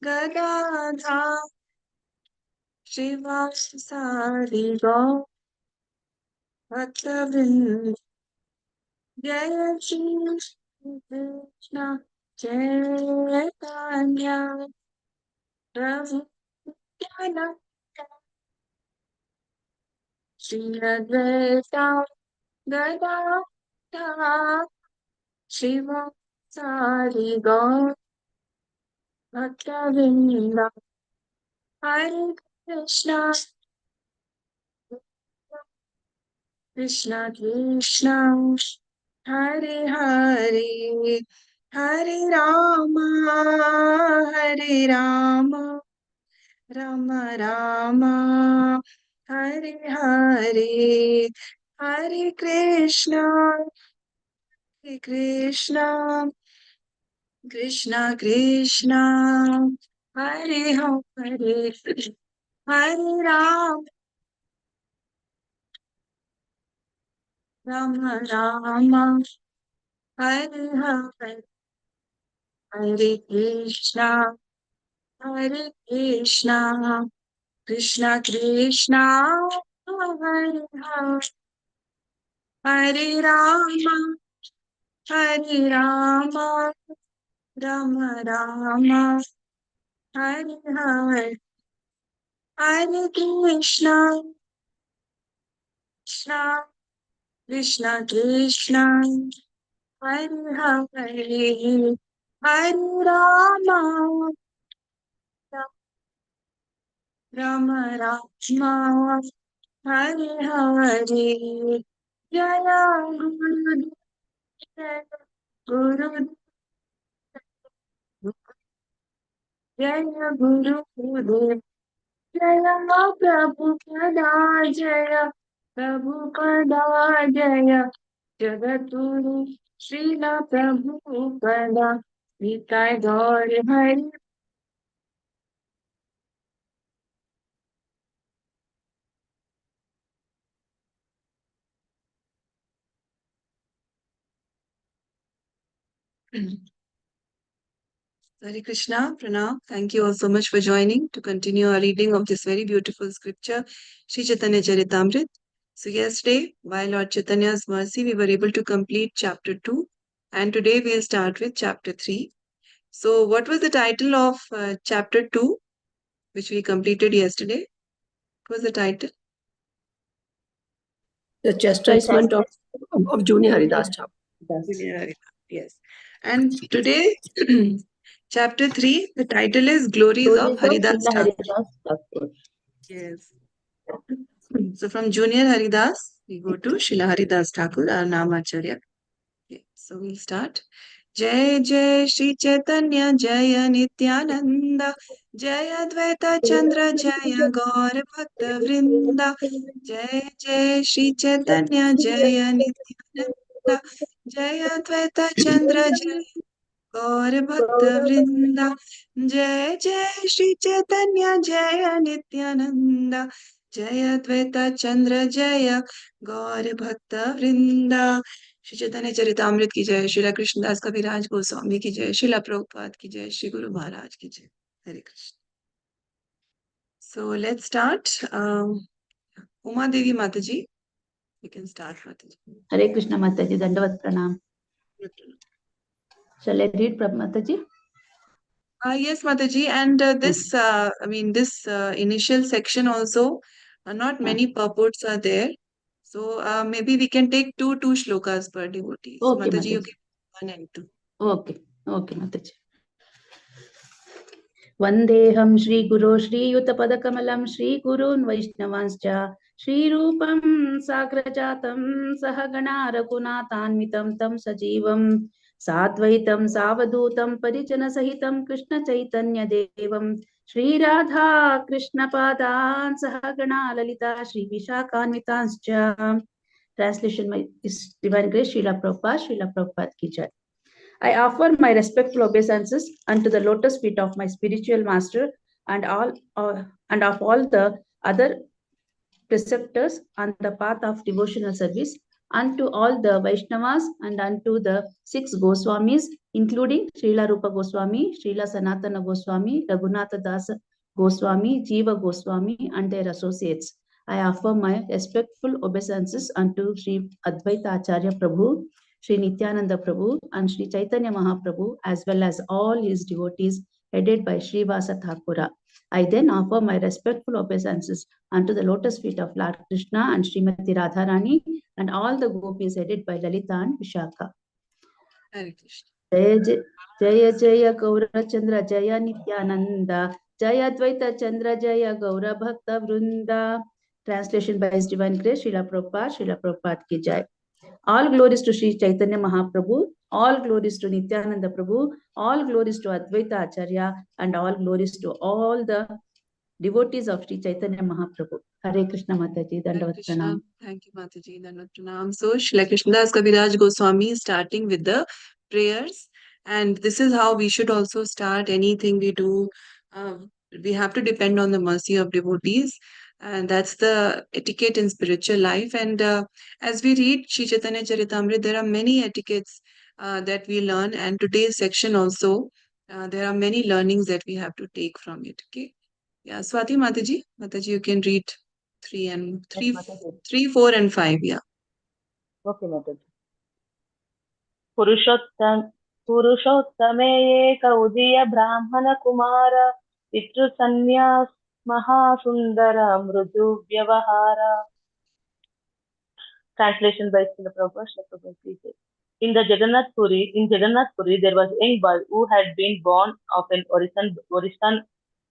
Gadadha Shivasari Go Bhaktavrinda Jaya Shri Krishna Chaitanya Prabhu Nityananda Shri Advaita Gadadha Shivasari Go Bhaktavrinda Hare Krishna Krishna Krishna Hare Hare Hare Rama Hare Rama Rama Rama Hare Hare Hare Krishna Hare Krishna Krishna Krishna Hare Hare Hare Rama Rama Rama Hare Hare Hare Krishna Hare Krishna Krishna Krishna Hare Hare Hare Rama Hare Rama Rama Rama Hare Hare Hare Krishna Krishna Krishna Krishna Hare Hare Hare Rama Rama Rama Hare Hare Jaya Guru Guru Jaya Guru Guru Jaya Prabhupada Jaya Prabhupada Jaya Jagadguru Srila Prabhupada Nitai Gaur Hari. Hare Krishna, Pranam. Thank you all so much for joining to continue our reading of this very beautiful scripture, Sri Chaitanya Charitamrita. So yesterday, by Lord Chaitanya's mercy, we were able to complete chapter 2, and today we'll start with chapter 3. So what was the title of chapter 2, which we completed yesterday? What was the title? The chastisement of Junior Haridas Thakur. Junior Haridas, yes. And today, chapter 3, the title is Glories of Haridas Thakur. Yes. So from Junior Haridas, we go to Srila Haridas Thakur, our Namacharya. Okay, so we'll start. Jai Jai Shri Chaitanya Jaya Nityananda Jaya Dvaita Chandra Jaya Gaur Bhakta Vrinda Jai Jai Shri Chaitanya Jaya Nityananda Jaya Dvaita Chandra Jaya Gaur Bhakta Vrinda Jai Jai Shri Chaitanya Jaya Nityananda Jaya Dvaita Chandra Jaya Gaur Bhakta Vrinda. Shri Chaitanya Charitamrita की जय, श्री कृष्णदास कविराज गोस्वामी की जय, श्रीला प्रभुपाद की जय, श्री गुरु महाराज की जय. हरे Krishna. So let's start. Uma Devi Mataji, you can start, Mataji. Hare Krishna Mataji, Dandavat Pranam. Shall I read, Mataji? Yes, Mataji, and this, this initial section also, not many purports are there. So maybe we can take two shlokas per devotee. So Okay, Mataji, you Mataji. can 1 and 2. Okay, Mataji. Vandeham Shri Guru Shri Yuttapadakamalam Shri Gurun Vaishnavanscha Shri Rupam Sagrajatam Sahagana Raghunathanvitam Tam Sajivam Satvaitam Savadutam Parijana Sahitam Krishna Chaitanya Devam Shri Radha Krishna Padan Sahagana Lalita Shri Vishakhanvitanscha. Translation is Divine Grace Srila Prabhupada Ki Jai. I offer my respectful obeisances unto the lotus feet of my spiritual master and of all the other preceptors on the path of devotional service. unto all the Vaishnavas and unto the 6 Goswamis, including Srila Rupa Goswami, Srila Sanatana Goswami, Raghunatha Das Goswami, Jiva Goswami, and their associates. I offer my respectful obeisances unto Sri Advaita Acharya Prabhu, Sri Nityananda Prabhu, and Sri Chaitanya Mahaprabhu, as well as all his devotees headed by Srivasa Thakura. I then offer my respectful obeisances unto the lotus feet of Lord Krishna and Srimati Radharani and all the gopis headed by Lalita and Vishakha. Hare Krishna. Jaya Jaya Gaura Chandra Jaya Nityananda Jaya Dvaita Chandra Jaya Gaura Bhakta Vrinda. Translation by His Divine Grace Srila Prabhupada ki jai. All glories to Sri Chaitanya Mahaprabhu, all glories to Nityananda Prabhu, all glories to Advaita Acharya, and all glories to all the devotees of Sri Chaitanya Mahaprabhu. Hare Krishna Mataji, Hare Dandavat Krishna. Pranam. Thank you, Mataji. Dandavat Pranam. So, Srila Krishnadas Kaviraj Goswami is starting with the prayers, and this is how we should also start anything we do. We have to depend on the mercy of devotees, and that's the etiquette in spiritual life. And as we read Shri Chaitanya Charitamrita, there are many etiquettes that we learn, and today's section also, there are many learnings that we have to take from it. Okay. Yeah, Swati Mataji, you can read 3 and 3, 4 and 5. Yeah. Okay, Mataji. पुरुषोत्तमे एक उदय ब्राह्मण कुमार पितृसन्न्यास महासुंदर मृदु व्यवहार. Translation by Srila Prabhupada. In Jagannath Puri, there was a young boy who had been born of an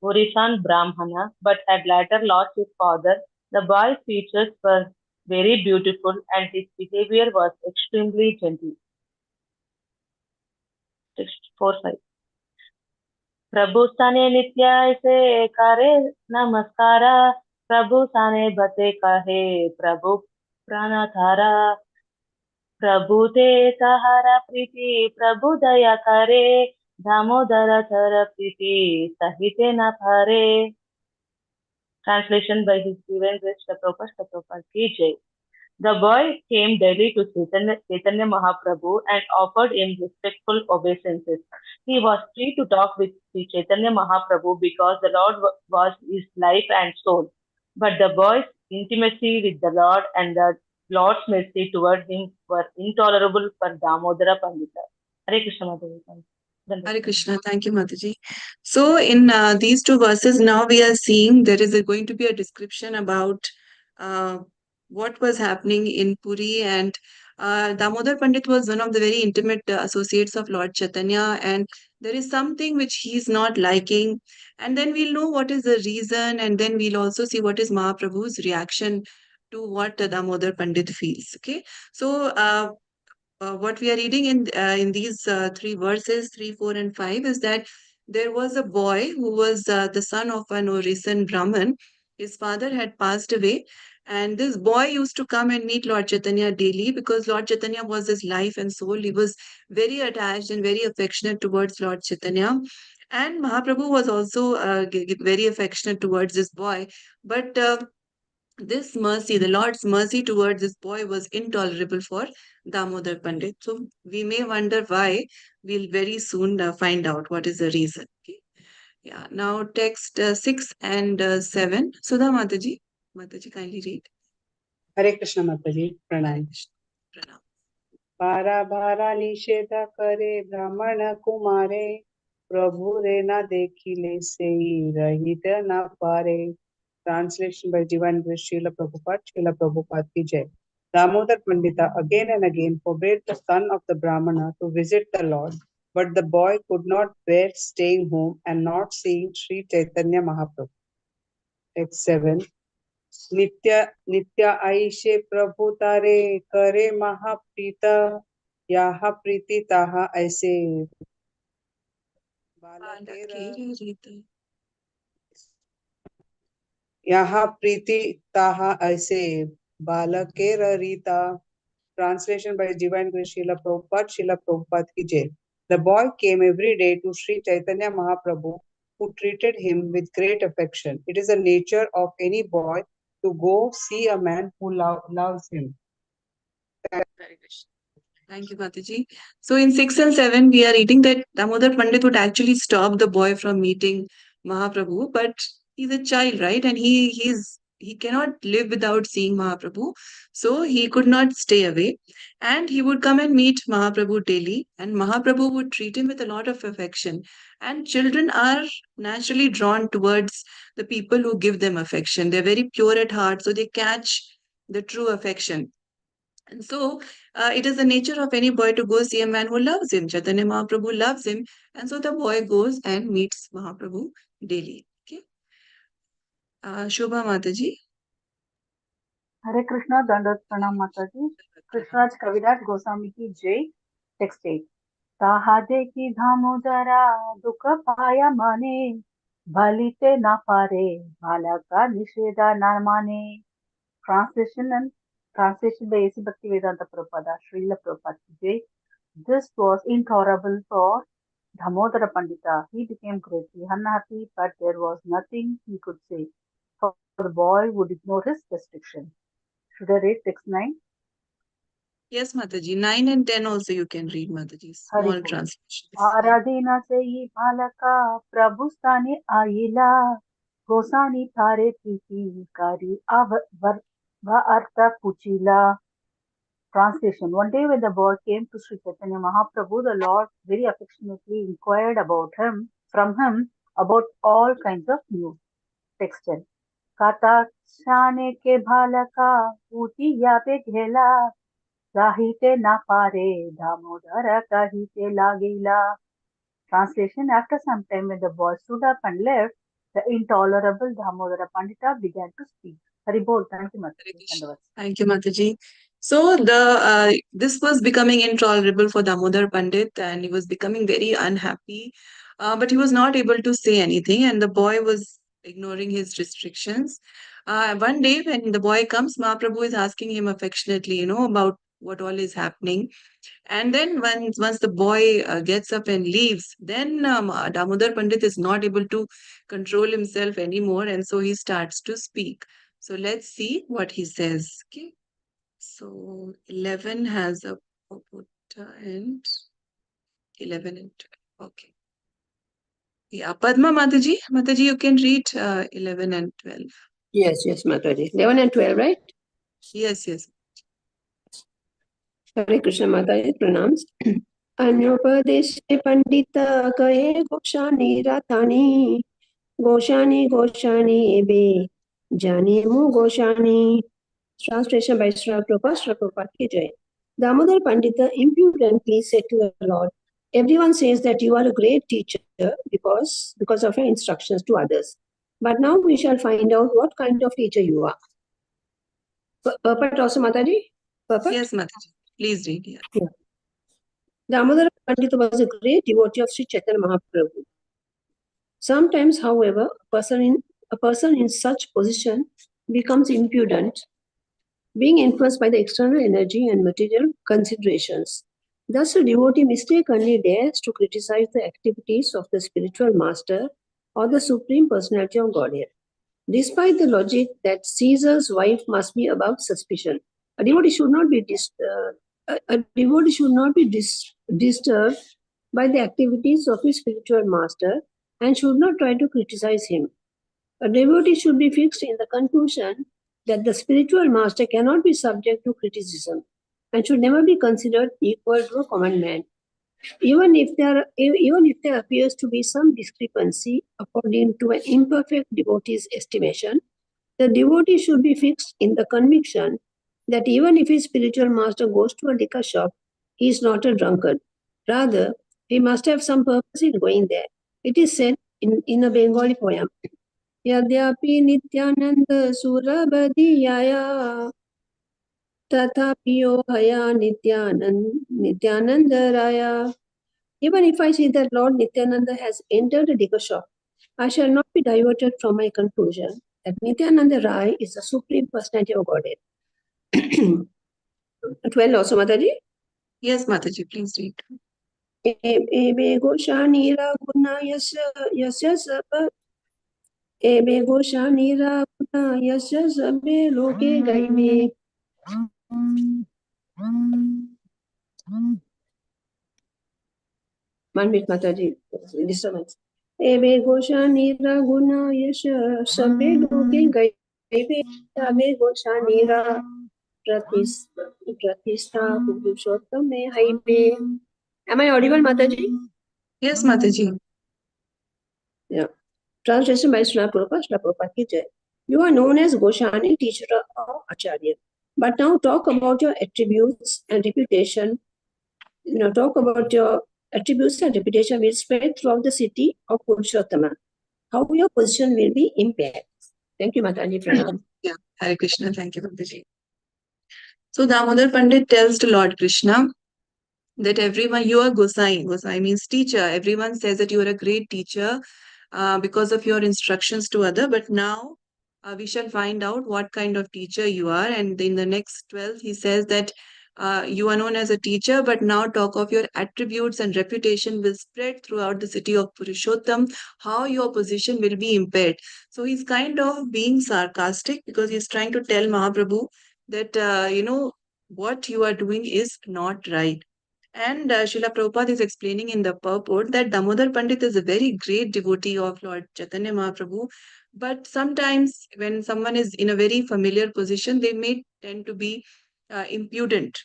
Orisan Brahmana, but had later lost his father. The boy's features were very beautiful and his behavior was extremely gentle. 4-5. प्रभु सने नित्य ऐसे करे नमस्कारा, प्रभु सने बते कहे प्रभु प्राणधारा, प्रभु ते सहारा प्रीति प्रभु दया करे, दामोदर थर प्रीति सहिते न भरे. Translation by His Divine Grace Prabhupada ki jai. The boy came daily to Chaitanya Mahaprabhu and offered him respectful obeisances. He was free to talk with Sri Chaitanya Mahaprabhu because the Lord was his life and soul. But the boy's intimacy with the Lord and the Lord's mercy toward him were intolerable for Damodara Pandita. Hare Krishna Mataji. Hare Krishna. Thank you, Mataji. So, in these two verses, now we are seeing there is going to be a description about what was happening in Puri, and Damodar Pandit was one of the very intimate associates of Lord Chaitanya, and there is something which he is not liking, and then we'll know what is the reason, and then we'll also see what is Mahaprabhu's reaction to what Damodar Pandit feels. Okay, so what we are reading in these 3 verses, 3, 4, and 5, is that there was a boy who was the son of an Orisan Brahmin. His father had passed away, and this boy used to come and meet Lord Chaitanya daily because Lord Chaitanya was his life and soul. He was very attached and very affectionate towards Lord Chaitanya. And Mahaprabhu was also very affectionate towards this boy. But this mercy, the Lord's mercy towards this boy was intolerable for Damodar Pandit. So we may wonder why. We'll very soon find out what is the reason. Okay. Yeah. Now text 6 and 7. Sudha Mataji. Mataji, kindly read. Hare Krishna Mataji. Pranam. Pranam. Para bhara nisheda kare brahmana kumare, prabhu re na dekhile sei rahita na pare. Translation by Divine Grace Srila Prabhupada ki jai. Damodar Pandita again and again forbade the son of the Brahmana to visit the Lord, but the boy could not bear staying home and not seeing Sri Chaitanya Mahaprabhu. Text 7. नित्य आईशे प्रभु तारे करे महाप्रीता, यहाँ प्रीति ताहा ऐसे यहाँ प्रीति ताहा ऐसे बालकेर Rita. Translation by Divine Grace Srila Prabhupada ki jai. The boy came every day to Sri Chaitanya Mahaprabhu, who treated him with great affection. It is the nature of any boy to go see a man who loves him. Very good. Thank you, Mataji. So in 6 and 7, we are reading that Damodar Pandit would actually stop the boy from meeting Mahaprabhu, but he's a child, right? And he cannot live without seeing Mahaprabhu. So he could not stay away. And he would come and meet Mahaprabhu daily, and Mahaprabhu would treat him with a lot of affection. And children are naturally drawn towards the people who give them affection. They're very pure at heart, so they catch the true affection. And so it is the nature of any boy to go see a man who loves him. Chaitanya Mahaprabhu loves him. And so the boy goes and meets Mahaprabhu daily. Okay. Shobha Mataji. Hare Krishna, Dandat Pranam Mataji. Krishnaraj Kaviraj Goswami ki Jai. Text 8. ताहादे की धामोदरा दुख पाया माने भलीते ना पारे भाला का निषेधा ना माने. Translation by A.C. Bhaktivedanta Prabhupada, Srila Prabhupada ki Jai. This was intolerable for Damodara Pandita. He became greatly unhappy, but there was nothing he could say, for the boy would ignore his restriction. Should I read text 9? Yes, Mataji. 9 and 10 also you can read, Mataji. Small translations. आराधना से ही बालका प्रभु स्थाने आईला गोसानी थारे प्रीति कारी अर्थ पुचिला. Translation. One day when the boy came to Sri Chaitanya Mahaprabhu, the Lord very affectionately inquired from him about all kinds of news. Text 10. Kata shane ke bhalaka uti yape ghela Gahite na pare damodara kahite lagila. Translation. After some time when the boy stood up and left, the intolerable Damodara Pandita began to speak. Haribol. Thank you, Mataji. Thank you, Mataji. So this was becoming intolerable for Damodar Pandit, and he was becoming very unhappy. But he was not able to say anything, and the boy was ignoring his restrictions. One day, when the boy comes, Mahaprabhu is asking him affectionately, about what all is happening. And then once the boy gets up and leaves, then Damodar Pandit is not able to control himself anymore, and so he starts to speak. So let's see what he says. Okay. So 11 has a Popota and 11 and 12. Okay. Yeah, Padma Mataji. Mataji, you can read 11 and 12. Yes, Mataji. 11 and 12, right? Yes. Hare Krishna Mataji, pranams. Anyopadeshe pandita kahe goshani ratani goshani ebe jani mu goshani. Translation by Srila Prabhupada ki Jai. Damodar Pandita impudently said to the Lord, everyone says that you are a great teacher because of your instructions to others. But now we shall find out what kind of teacher you are. Purport also, Mataji? Purport? Yes, Mataji. Please read. Yeah. Damodar Pandita was a great devotee of Sri Chaitanya Mahaprabhu. Sometimes, however, a person in such position becomes impudent, being influenced by the external energy and material considerations. Thus, a devotee mistakenly dares to criticize the activities of the spiritual master or the Supreme Personality of Godhead. Despite the logic that Caesar's wife must be above suspicion, a devotee should not be disturbed by the activities of his spiritual master and should not try to criticize him. A devotee should be fixed in the conclusion that the spiritual master cannot be subject to criticism and should never be considered equal to a common man. Even if there appears to be some discrepancy according to an imperfect devotee's estimation, the devotee should be fixed in the conviction that even if his spiritual master goes to a liquor shop, he is not a drunkard. Rather, he must have some purpose in going there. It is said in a Bengali poem, Yadyapi Nityananda Surabadiyaya Tathapiyo Haya Nityananda Raya. Even if I see that Lord Nityananda has entered a liquor shop, I shall not be diverted from my conclusion that Nityananda Rai is the Supreme Personality of Godhead. 12 also, Mataji? Yes, Mataji, please read. Ebe Goshanira Guna Yasya Ebe Goshanira Guna Yasya Sabe Loke Gaive. Manvit Mataji, disturbance. Ebe Gosha Nira Guna Yasha Sabe Loke Gaibe Abe Gosha Nira Pratistha Purushottame Haibe. Am I audible, Mataji? Yes, Mataji. Yeah. Translation by Srila Prabhupada, Srila Prabhupada ki Jai. You are known as Goshani, teacher of Acharya. But now talk about your attributes and reputation. Talk about your attributes and reputation will spread throughout the city of Purushottama. How your position will be impaired. Thank you, Mataji. Pranam. Yeah, Hare Krishna. Thank you, Mataji. So Damodar Pandit tells to Lord Krishna that everyone, you are Gosai. Gosai means teacher. Everyone says that you are a great teacher because of your instructions to other. But now we shall find out what kind of teacher you are. And in the next 12, he says that you are known as a teacher, but now talk of your attributes and reputation will spread throughout the city of Purushottam, how your position will be impaired. So he's kind of being sarcastic because he's trying to tell Mahaprabhu that, what you are doing is not right. And Srila Prabhupada is explaining in the purport that Damodar Pandit is a very great devotee of Lord Chaitanya Mahaprabhu. But sometimes when someone is in a very familiar position, they may tend to be impudent.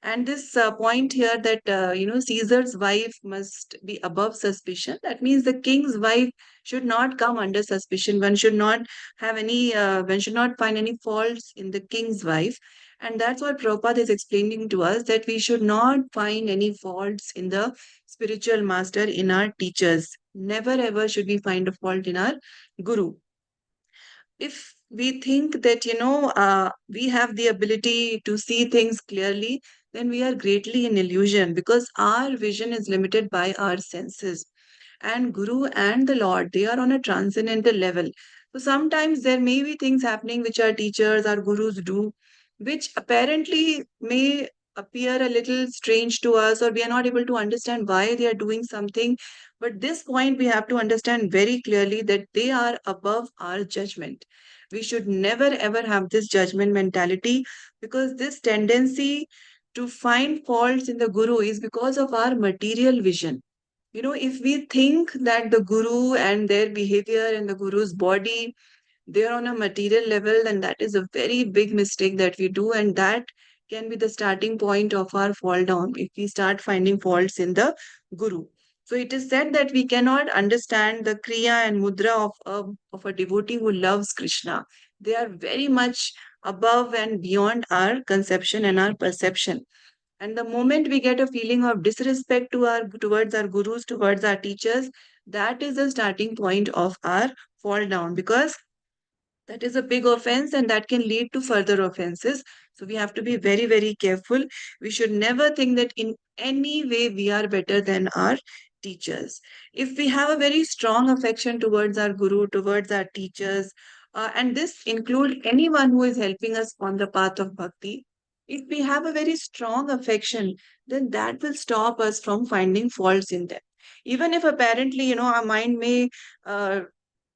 And this point here that, Caesar's wife must be above suspicion. That means the king's wife should not come under suspicion. One should not one should not find any faults in the king's wife. And that's what Prabhupada is explaining to us, that we should not find any faults in the spiritual master, in our teachers. Never ever should we find a fault in our guru. If we think that, we have the ability to see things clearly, then we are greatly in illusion because our vision is limited by our senses. And Guru and the Lord, they are on a transcendental level. So sometimes there may be things happening which our teachers, our gurus do, which apparently may appear a little strange to us, or we are not able to understand why they are doing something. But this point we have to understand very clearly, that they are above our judgment. We should never ever have this judgment mentality, because this tendency to find faults in the guru is because of our material vision. If we think that the guru and their behavior and the guru's body, they're on a material level, then that is a very big mistake that we do. And that can be the starting point of our fall down if we start finding faults in the guru. So it is said that we cannot understand the kriya and mudra of a devotee who loves Krishna. They are very much above and beyond our conception and our perception. And the moment we get a feeling of disrespect towards our gurus, towards our teachers, that is the starting point of our fall down, because that is a big offense and that can lead to further offenses. So we have to be very, very careful. We should never think that in any way we are better than our teachers. If we have a very strong affection towards our guru, towards our teachers, and this include anyone who is helping us on the path of bhakti, if we have a very strong affection, then that will stop us from finding faults in them. Even if apparently, our mind may uh,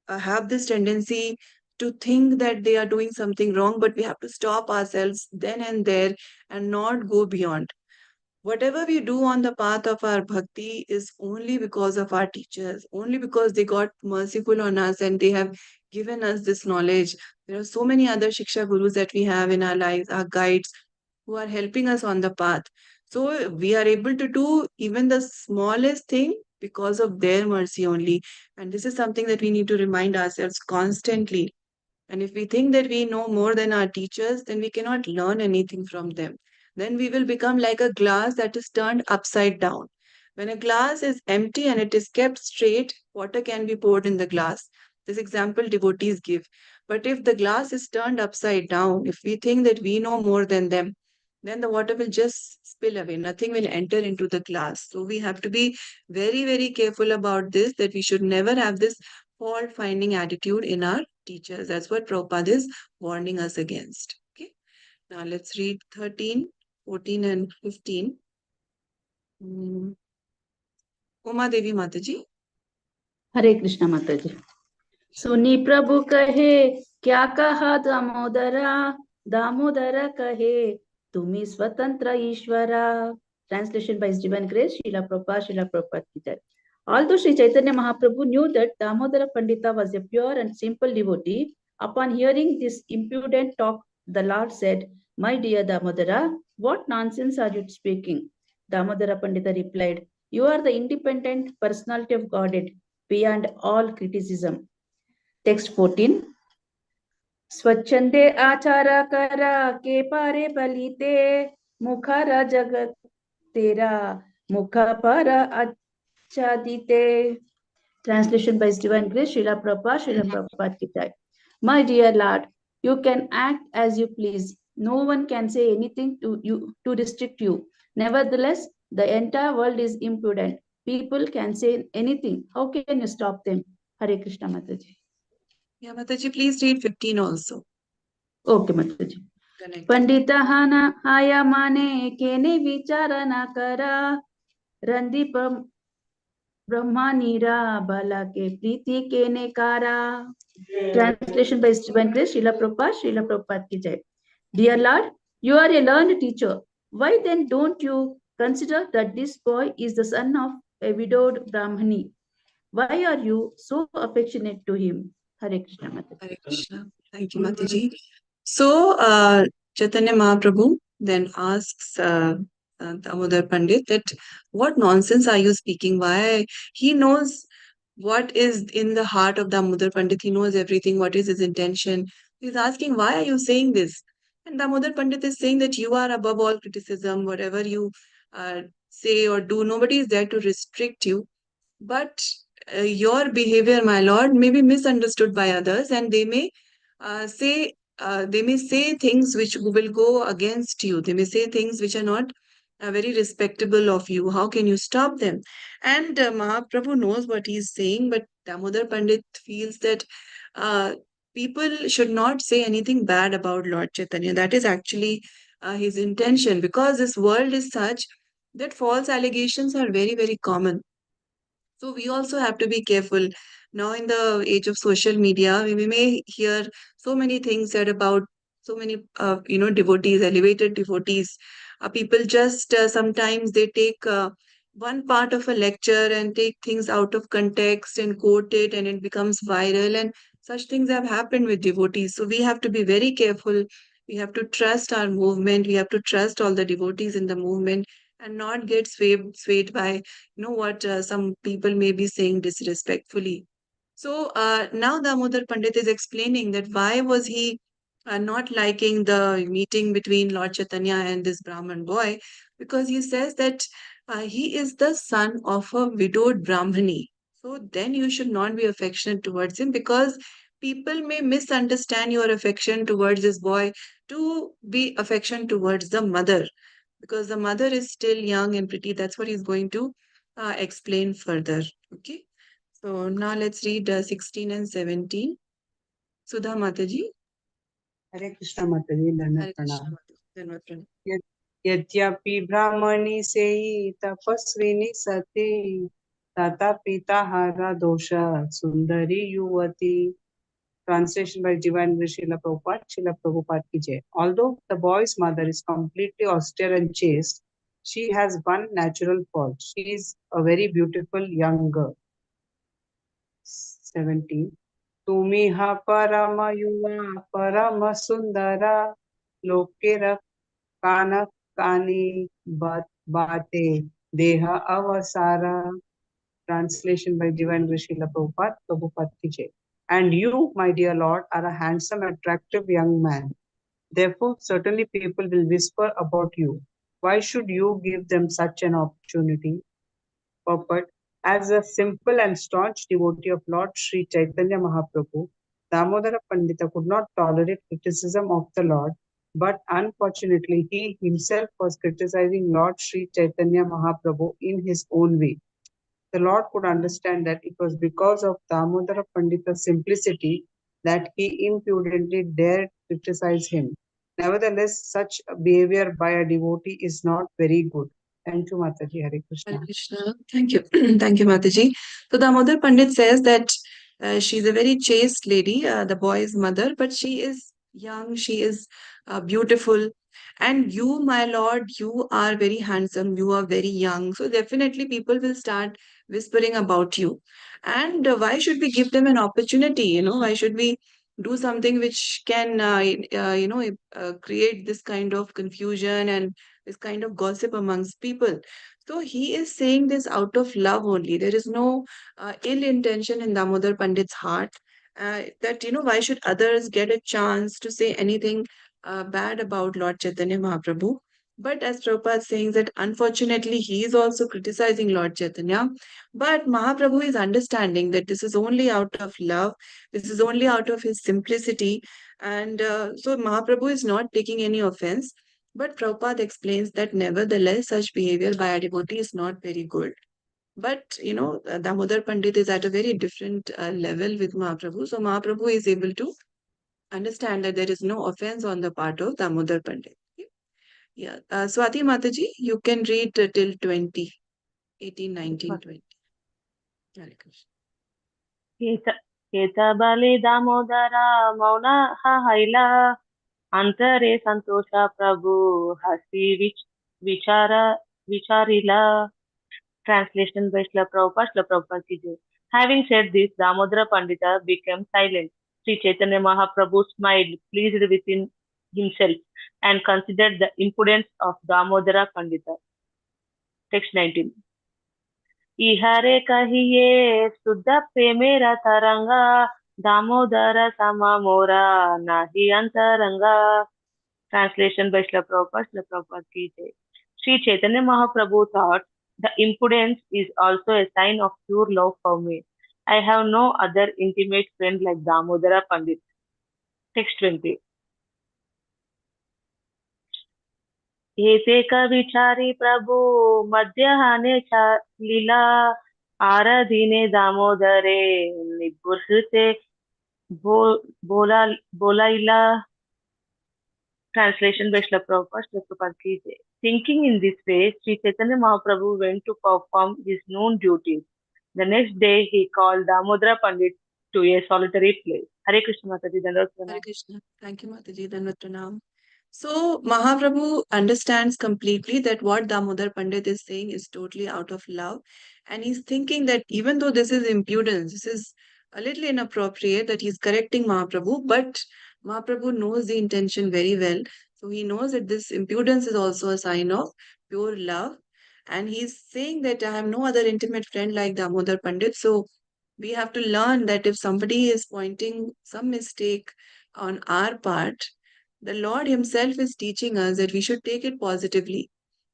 have this tendency to think that they are doing something wrong, but we have to stop ourselves then and there and not go beyond. Whatever we do on the path of our bhakti is only because of our teachers, only because they got merciful on us and they have given us this knowledge. There are so many other Shiksha Gurus that we have in our lives, our guides, who are helping us on the path. So we are able to do even the smallest thing because of their mercy only. And this is something that we need to remind ourselves constantly. And if we think that we know more than our teachers, then we cannot learn anything from them. Then we will become like a glass that is turned upside down. When a glass is empty and it is kept straight, water can be poured in the glass. This example devotees give. But if the glass is turned upside down, if we think that we know more than them, then the water will just spill away. Nothing will enter into the glass. So we have to be very, very careful about this, that we should never have this fault finding attitude in our teachers. That's what Prabhupada is warning us against. Okay. Now let's read 13, 14, and 15. Uma Devi Mataji. हरे कृष्ण माता जी। सुनी प्रभु कहे क्या कहा दामोदरा, दामोदर कहे Tumi Swatantra Ishvara. Translation by His Divine Grace, Srila Prabhupada Ki Jai. Although Sri Chaitanya Mahaprabhu knew that Damodara Pandita was a pure and simple devotee, upon hearing this impudent talk, the Lord said, "My dear Damodara, what nonsense are you speaking?" Damodara Pandita replied, "You are the independent personality of Godhead, beyond all criticism." Text 14. स्वच्छंदे आचारा करा के पारे बलिते मुखारा जगत तेरा मुखा पर आच्छादिते. Translation by His Divine Grace, Srila Prabhupada Ki Jai. My dear Lord, you can act as you please. No one can say anything to you to restrict you. Nevertheless, the entire world is impudent. People can say anything. How can you stop them? Hare Krishna Mataji. Yeah, Mataji, please read 15 also. Okay, Mataji. पंडित हाया माने केने विचार न करा रंदी ब्रह्मानीरा बाला के प्रीति केने कारा. Translation by His Divine Grace, Srila Prabhupada Ki Jai. Dear Lord, you are a learned teacher. Why then don't you consider that this boy is the son of a widowed Brahmani? Why are you so affectionate to him? Hare Krishna Mataji. Hare Krishna. Thank you, Mataji. So, Chaitanya Mahaprabhu then asks Damodar Pandit that what nonsense are you speaking? Why? He knows what is in the heart of Damodar Pandit. He knows everything, what is his intention. He's asking, why are you saying this? And Damodar Pandit is saying that you are above all criticism, whatever you say or do, nobody is there to restrict you. But your behavior, my lord, may be misunderstood by others, and they may say things which will go against you. They may say things which are not very respectable of you. How can you stop them? And Mahaprabhu knows what he's saying, but Damodar Pandit feels that people should not say anything bad about Lord Chaitanya. That is actually his intention, because this world is such that false allegations are very, very common. So we also have to be careful. Now, in the age of social media, we may hear so many things said about so many, devotees, elevated devotees. People just sometimes they take one part of a lecture and take things out of context and quote it, and it becomes viral. And such things have happened with devotees. So we have to be very careful. We have to trust our movement. We have to trust all the devotees in the movement and not get swayed by what some people may be saying disrespectfully. So now Damodar Pandit is explaining that why was he not liking the meeting between Lord Chaitanya and this Brahman boy, because he says that he is the son of a widowed Brahmani. So then you should not be affectionate towards him, because people may misunderstand your affection towards this boy to be affection towards the mother, because the mother is still young and pretty. That's what he's going to explain further. Okay. So now let's read 16 and 17. Sudha Mataji. Hare Krishna Mataji, Dhanat Hare Krishna Pranam. Mataji. Dhanvat Pranam. यद्यपि ब्राह्मणी से तपस्विनी सती तथा पिता हरा दोष सुंदरी युवती. Translation by Divine Grace, Srila Prabhupada Ki Jai. Although the boy's mother is completely austere and chaste, she has one natural fault. She is a very beautiful young girl. 17. Tumiha parama yuva parama sundara lokera kana kani bate deha avasara. Translation by Divine Grace, Srila Prabhupada Ki Jai. And you, my dear Lord, are a handsome, attractive young man. Therefore, certainly people will whisper about you. Why should you give them such an opportunity? Purport. As a simple and staunch devotee of Lord Sri Chaitanya Mahaprabhu, Damodara Pandita could not tolerate criticism of the Lord, but unfortunately he himself was criticizing Lord Sri Chaitanya Mahaprabhu in his own way. The Lord could understand that it was because of Damodara Pandita's simplicity that he impudently dared criticize him. Nevertheless, such behavior by a devotee is not very good. Thank you, Mataji. Hare Krishna. Hare Krishna. Thank you. Thank you, Mataji. So Damodar Pandit says that she's a very chaste lady, the boy's mother, but she is young, she is beautiful. And you, my lord, you are very handsome, you are very young. So definitely people will start whispering about you. And why should we give them an opportunity? Why should we do something which can, create this kind of confusion and this kind of gossip amongst people? So he is saying this out of love only. There is no ill intention in Damodar Pandit's heart. That, why should others get a chance to say anything bad about Lord Chaitanya Mahaprabhu? But as Prabhupada is saying that unfortunately he is also criticizing Lord Chaitanya. But Mahaprabhu is understanding that this is only out of love, this is only out of his simplicity. And so Mahaprabhu is not taking any offense. But Prabhupada explains that nevertheless, such behavior by a devotee is not very good. But Damodar Pandit is at a very different level with Mahaprabhu. So Mahaprabhu is able to understand that there is no offense on the part of Damodar Pandit. Okay? Yeah. Swati Mataji, you can read till 20, 18, 19, 20. Hare Krishna. केतबले Damodar मौन हैला अंतरे संतोष प्रभु हसी विचार विचारिला. Translation by Srila Prabhupada, Srila Prabhupada ki jai. Having said this, Damodara Pandita became silent. Sri Chaitanya Mahaprabhu smiled, pleased within himself, and considered the impudence of Damodara Pandita. Text 19. इहरे कहिए शुद्ध प्रेमेरा तरंगा दामोदर समा मोरा नाही अंतरंगा. Translation by Srila Prabhupada, Srila Prabhupada ki jai. Sri Chaitanya Mahaprabhu thought, the impudence is also a sign of pure love for me. I have no other intimate friend like Damodara Pandit. Text 20. एते कविचारी प्रभु मध्याह्ने लीला आराधीने Damodare निबुर्हते बोलाइला. Translation by Srila Prabhupada, Srila Prabhupada ki jai. Thinking in this way, Sri Chaitanya Mahaprabhu went to perform his noon duties. The next day, he called Damodara Pandit to a solitary place. Hare Krishna Mataji, Dandavat Pranam. Hare Krishna. Thank you, Mataji. Dandavat Pranam. So Mahaprabhu understands completely that what Damodar Pandit is saying is totally out of love. And he's thinking that even though this is impudence, this is a little inappropriate, that he's correcting Mahaprabhu, but Mahaprabhu knows the intention very well. So he knows that this impudence is also a sign of pure love. And he's saying that I have no other intimate friend like Damodar Pandit. So we have to learn that if somebody is pointing some mistake on our part, the Lord Himself is teaching us that we should take it positively.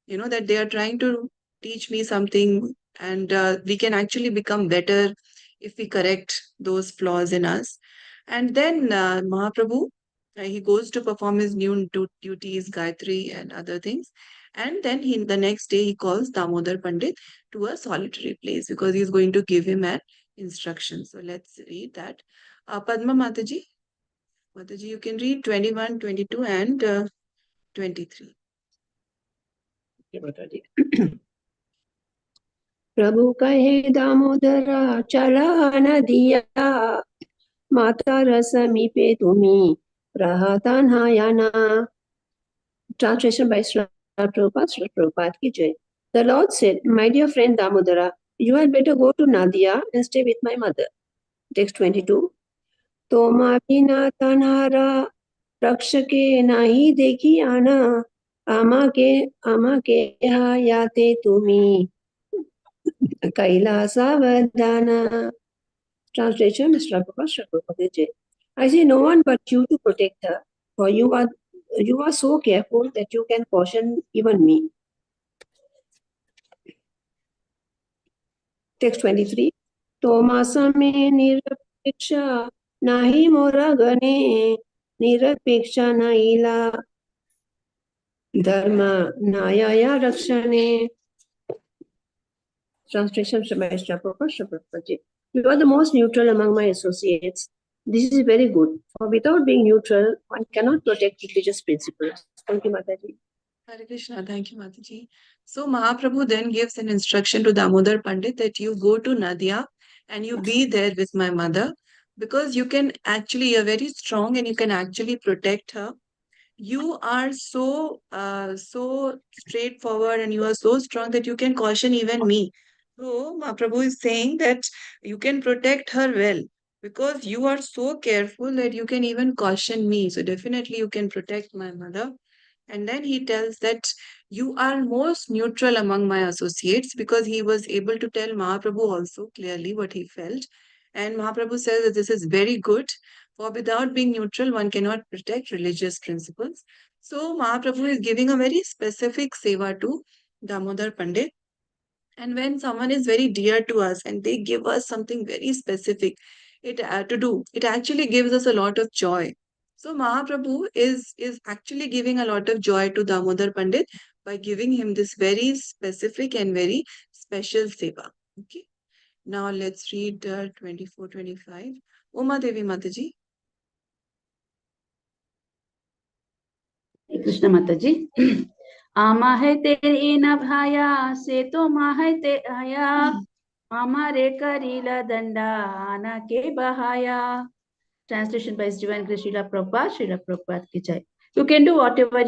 That they are trying to teach me something, and we can actually become better if we correct those flaws in us. And then Mahaprabhu, he goes to perform his new duties, Gayatri and other things. And then the next day he calls Damodar Pandit to a solitary place because he's going to give him an instruction. So let's read that. Padma Mataji. Mataji, you can read 21, 22 and 23. प्रभु कहे दामोदरा चला नदिया माता रसमीपे तुम्ही रहता नहायाना. Translation by Srila Prabhupada ki jai. The Lord said, my dear friend Damodara, you had better go to Nadia and stay with my mother. Text 22. Toma bina tanhara rakshake nahi dekhi ana ama ke hayate tumi kailasa vadana. Translation, Mr. Prabhupada. I see no one but you to protect her, for you are so careful that you can caution even me. Text 23. Tomasa me nirapeksha nahi mora gane nirapeksha naila dharma nayaya rakshane. Translation by Mr. Prabhupada. You are the most neutral among my associates. This is very good, for without being neutral, one cannot protect religious principles. Thank you, Mataji. Hare Krishna. Thank you, Mataji. So Mahaprabhu then gives an instruction to Damodar Pandit that you go to Nadia and you be there with my mother, because you're very strong and you can actually protect her. you are so straightforward and you are so strong that you can caution even me. So Mahaprabhu is saying that you can protect her well because you are so careful that you can even caution me. So definitely you can protect my mother. And then he tells that you are most neutral among my associates because he was able to tell Mahaprabhu also clearly what he felt. And Mahaprabhu says that this is very good, for without being neutral, one cannot protect religious principles. So Mahaprabhu is giving a very specific seva to Damodar Pandit. And when someone is very dear to us and they give us something very specific to do, it actually gives us a lot of joy. So Mahaprabhu is actually giving a lot of joy to Damodar Pandit by giving him this very specific and very special seva. Okay. Now let's read 24, 25. Uma Devi Mataji. Krishna Mataji. आमा है तेरी न भाया से तो माँ है ते आया हमारे करीला दंडा आना के बहाया. Translation by His Divine Grace Srila Prabhupada ki jai. You can do whatever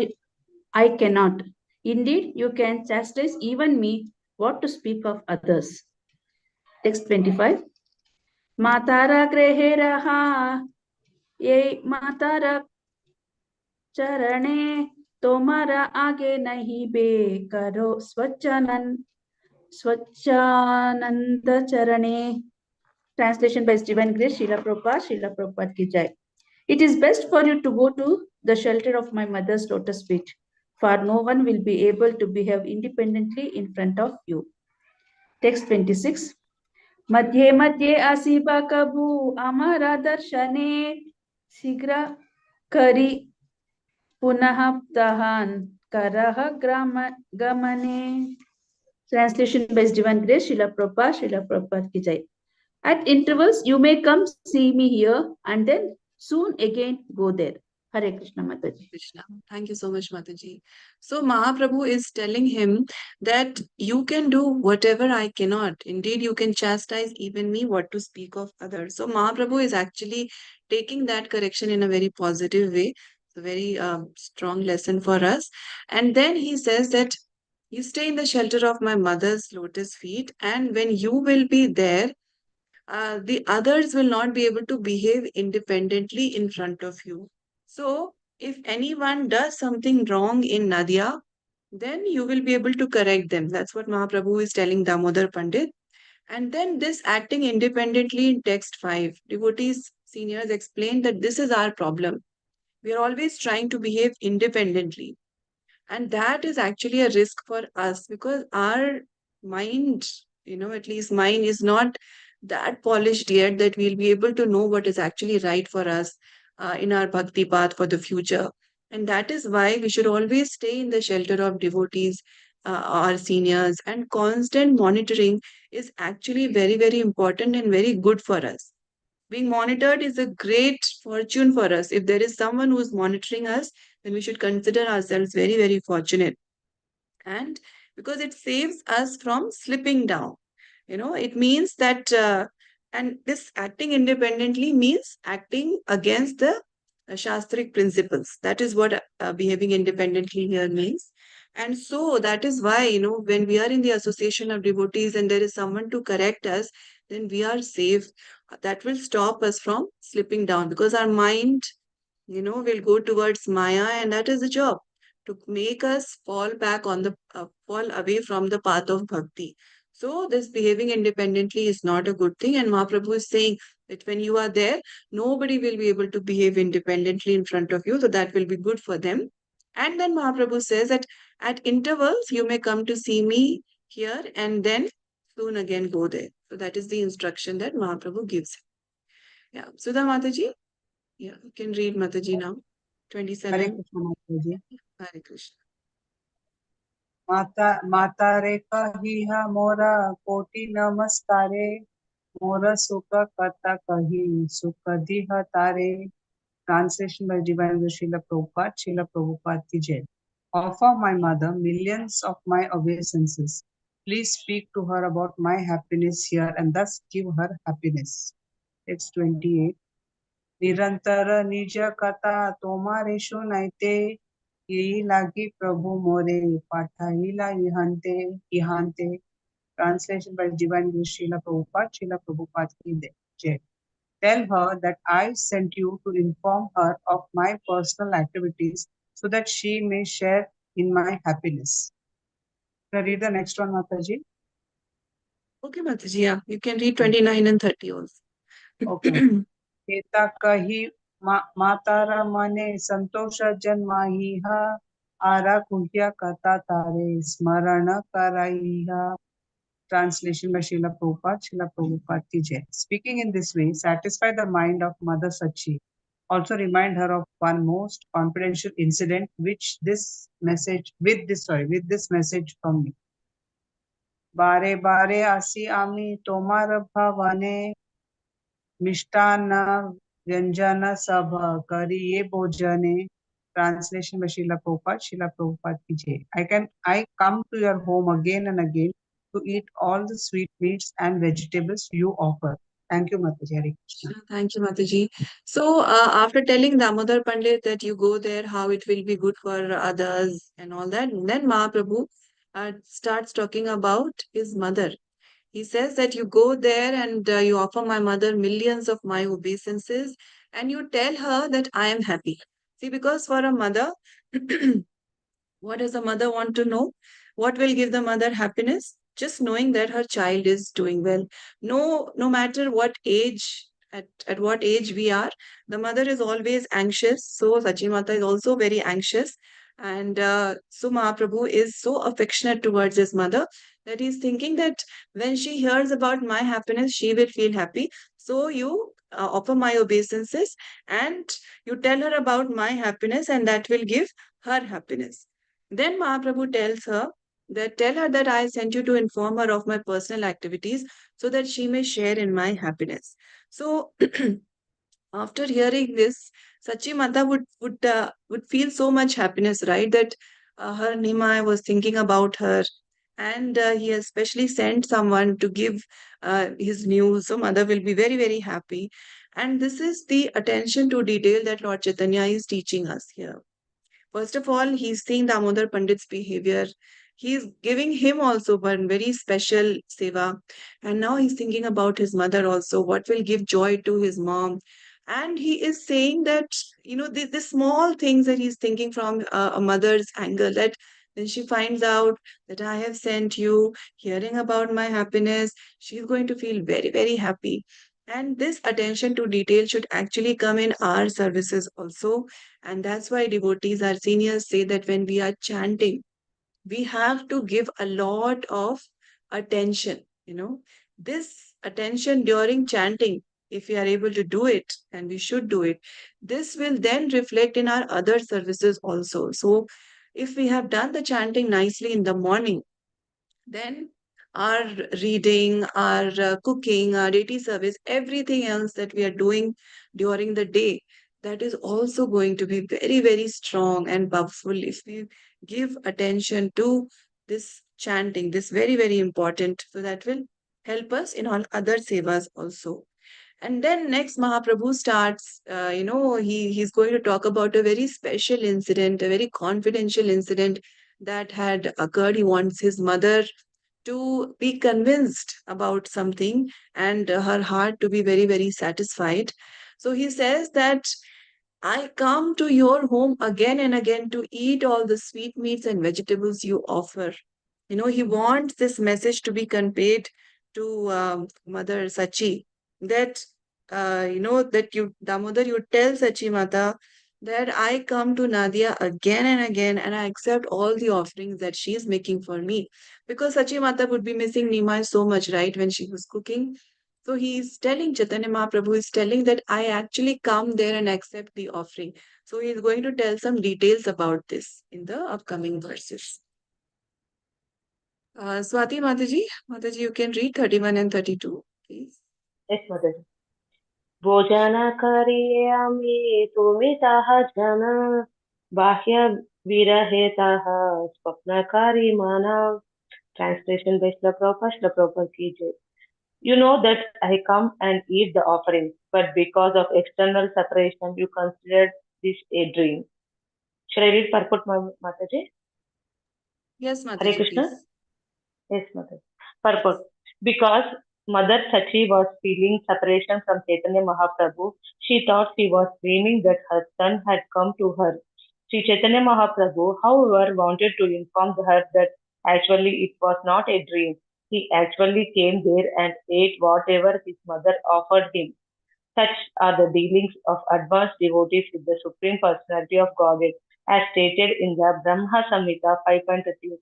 I cannot. Indeed, you can chastise even me, what to speak of others. Text 25. Matara grehe raha, ye matara चरणे तुम्हारा आगे नहीं बे करो स्वच्छानंद चरणे. Translation by His Divine Grace Srila Prabhupada ki jai. It is best for you to go to the shelter of my mother's lotus feet, for no one will be able to behave independently in front of you. Text 26. मध्ये मध्ये आसीबा कबू आमारा दर्शने शीघ्र करी पुनः ताहान करह गमने. Translation by His Divine Grace Srila Prabhupada ki jai. At intervals, you may come see me here and then soon again go there. Hare Krishna Mataji. Krishna. Thank you so much, Mataji. So Mahaprabhu is telling him that you can do whatever I cannot. Indeed, you can chastise even me, what to speak of others. So Mahaprabhu is actually taking that correction in a very positive way. It's a very strong lesson for us. And then he says that you stay in the shelter of my mother's lotus feet, and when you will be there, the others will not be able to behave independently in front of you. So, if anyone does something wrong in Nadia, then you will be able to correct them. That's what Mahaprabhu is telling Damodar Pandit. And then this acting independently in text 5, devotees, seniors explain that this is our problem. We are always trying to behave independently. And that is actually a risk for us because our mind, at least mine, is not that polished yet that we'll be able to know what is actually right for us in our bhakti path for the future. And that is why we should always stay in the shelter of devotees, our seniors, and constant monitoring is actually very, very important and very good for us. Being monitored is a great fortune for us. If there is someone who is monitoring us, then we should consider ourselves very, very fortunate. And because it saves us from slipping down, it means that, and this acting independently means acting against the Shastric principles. That is what behaving independently here means. And so that is why, when we are in the association of devotees and there is someone to correct us, then we are safe. That will stop us from slipping down because our mind, will go towards Maya, and that is the job to make us fall back on the fall away from the path of bhakti. So this behaving independently is not a good thing. And Mahaprabhu is saying that when you are there, nobody will be able to behave independently in front of you. So that will be good for them. And then Mahaprabhu says that at intervals, you may come to see me here and then soon again go there. So that is the instruction that Mahaprabhu gives. Yeah. Sudha Mataji? Yeah, you can read Mataji now. 27. Hare Krishna Mataji. Hare Krishna. माता रे कहिया मोरा कोटि नमस्कारे मोरा सुख करता कही सुख दिह तारे. Translation by Divine Srila Prabhupada, Srila Prabhupada ki jai. Offer my mother millions of my obeisances. Please speak to her about my happiness here and thus give her happiness. Text 28. નિરંતર નિજ કથા તોમારે શું નાઈતે ઈ લાગી પ્રભુ મોરે પાઠાઈલા ઇહાંતે. Translation by Divine Grace Srila Prabhupada ki Jai. Tell her that I sent you to inform her of my personal activities so that she may share in my happiness. Can I read the next one, Mataji? Okay, Mataji, yeah. You can read 29 and 30 also. Okay. Eta kahi matara mane santosha janmahiha ara kuhya kata tare smarana karaiha. Translation by Srila Prabhupada ki Jai. Speaking in this way, satisfy the mind of Mother Sachi. Also remind her of one most confidential incident with this message from me. Bare bare asi ami tomar bhavane mishtana vyanjana sabha kariye bhojane. Translation by Srila Prabhupada ki Jai. I come to your home again and again to eat all the sweet meats and vegetables you offer. Thank you, Mataji. Hare Krishna. Thank you, Mataji. So, after telling Damodar Pandit that you go there, how it will be good for others and all that, then Mahaprabhu starts talking about his mother. He says that you go there and you offer my mother millions of my obeisances and you tell her that I am happy. See, because for a mother, what does a mother want to know? What will give the mother happiness? Just knowing that her child is doing well. No matter what age, at what age we are, the mother is always anxious. So Sachi Mata is also very anxious. And so Mahaprabhu is so affectionate towards his mother that he's thinking that when she hears about my happiness, she will feel happy. So you offer my obeisances and you tell her about my happiness, and that will give her happiness. Then Mahaprabhu tells her that tell her that I sent you to inform her of my personal activities so that she may share in my happiness. So after hearing this, Sachi Mata would feel so much happiness, right? That her Nimai was thinking about her, and he especially sent someone to give his news. So mother will be very very happy, and this is the attention to detail that Lord Chaitanya is teaching us here. First of all, he's seeing Damodar Pandit's behavior. He's giving him also one very special seva. And now he's thinking about his mother also, what will give joy to his mom. And he is saying that, the small things that he's thinking from a mother's angle, that when she finds out that I have sent you, hearing about my happiness, she's going to feel very, very happy. And this attention to detail should actually come in our services also, and that's why devotees, our seniors, say that when we are chanting, we have to give a lot of attention. This attention during chanting, if we are able to do it, and we should do it, this will then reflect in our other services also. So, if we have done the chanting nicely in the morning, then our reading, our cooking, our deity service, everything else that we are doing during the day, that is also going to be very, very strong and powerful if we give attention to this chanting, this very, very important. So that will help us in all other sevas also. And then next Mahaprabhu starts, he's going to talk about a very special incident, a very confidential incident that had occurred. He wants his mother to be convinced about something and her heart to be very, very satisfied. So he says that I come to your home again and again to eat all the sweet meats and vegetables you offer. He wants this message to be conveyed to Mother Sachi that, that you, Damodar, you tell Sachi Mata that I come to Nadia again and again and I accept all the offerings that she is making for me. Because Sachi Mata would be missing Nimai so much, right, when she was cooking. So he's telling, Chaitanya Mahaprabhu is telling that I actually come there and accept the offering. So he's going to tell some details about this in the upcoming verses. Swati Mataji, you can read 31 and 32, please. Yes, Mataji. भोजनकार्यामि तुमितः जन बाह्य विरहेतः स्वप्नकारी मानव. Translation by Shila Prabhupada ki Jai. You know that I come and eat the offerings, but because of external separation, you considered this a dream. Shall I read purport, Mataji? Yes, Hare Mataji, Krishna? please. Yes, Mataji. Purport. Because Mother Sachi was feeling separation from Chaitanya Mahaprabhu, she thought she was dreaming that her son had come to her. Sri Chaitanya Mahaprabhu, however, wanted to inform her that actually it was not a dream. He actually came there and ate whatever his mother offered him. Such are the dealings of advanced devotees with the Supreme Personality of Godhead, as stated in the Brahma Samhita 5.30.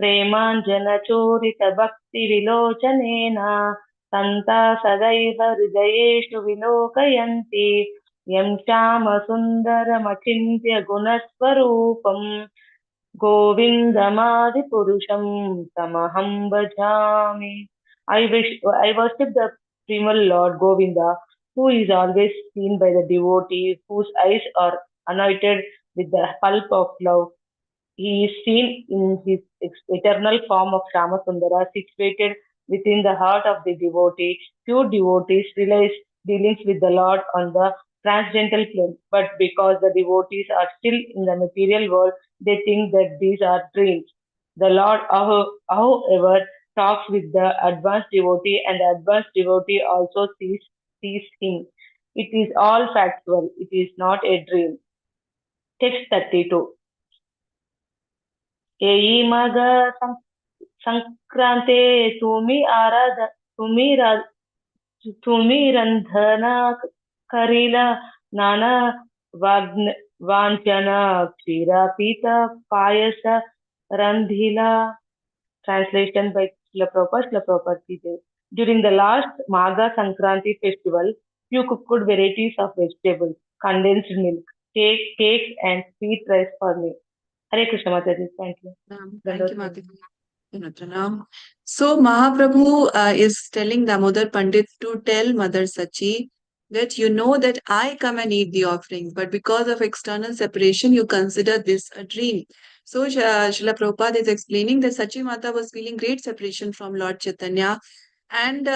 Premanjana chorita bhakti vilochaneena santa sadaiva hridayeshu vilokayanti yam shama sundaramachintya gunasvarupam Govindamadipurusham tamaham bhajami. I worship the primal Lord Govinda, who is always seen by the devotee, whose eyes are anointed with the pulp of love. He is seen in his eternal form of Shamasundara, situated within the heart of the devotee. Pure devotees realize dealings with the Lord on the transcendental plane, but because the devotees are still in the material world, they think that these are dreams. The Lord, however, talks with the advanced devotee, and the advanced devotee also sees him. It is all factual. It is not a dream. Text 32. एई मग संक्रांते तुम्ही तुम्ही रंधना करीला नाना वांचना क्षीरा पीता पायस रंधिला. Translation by Srila Prabhupada. During the last Magha Sankranti festival, you cooked varieties of vegetables, condensed milk, cakes and sweet rice for me. Hare Krishna Mataji, thank you. Thank you, Mataji. So Mahaprabhu is telling Damodar Pandit to tell Mother Sachi that you know that I come and eat the offerings, but because of external separation, you consider this a dream. So Srila Prabhupada is explaining that Sachi Mata was feeling great separation from Lord Chaitanya, and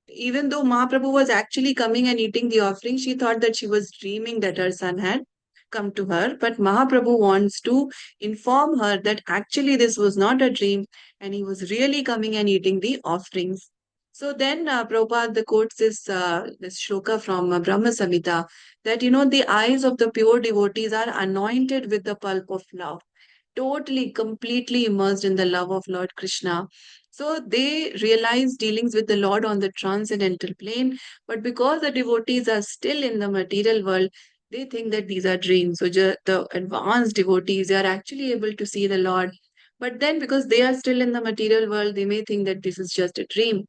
even though Mahaprabhu was actually coming and eating the offering, she thought that she was dreaming that her son had come to her. But Mahaprabhu wants to inform her that actually this was not a dream and he was really coming and eating the offerings. So then Prabhupada quotes this shloka from Brahma Samhita that, you know, the eyes of the pure devotees are anointed with the pulp of love, totally, completely immersed in the love of Lord Krishna. So they realize dealings with the Lord on the transcendental plane, but because the devotees are still in the material world, they think that these are dreams. So the advanced devotees are actually able to see the Lord. But then, because they are still in the material world, they may think that this is just a dream.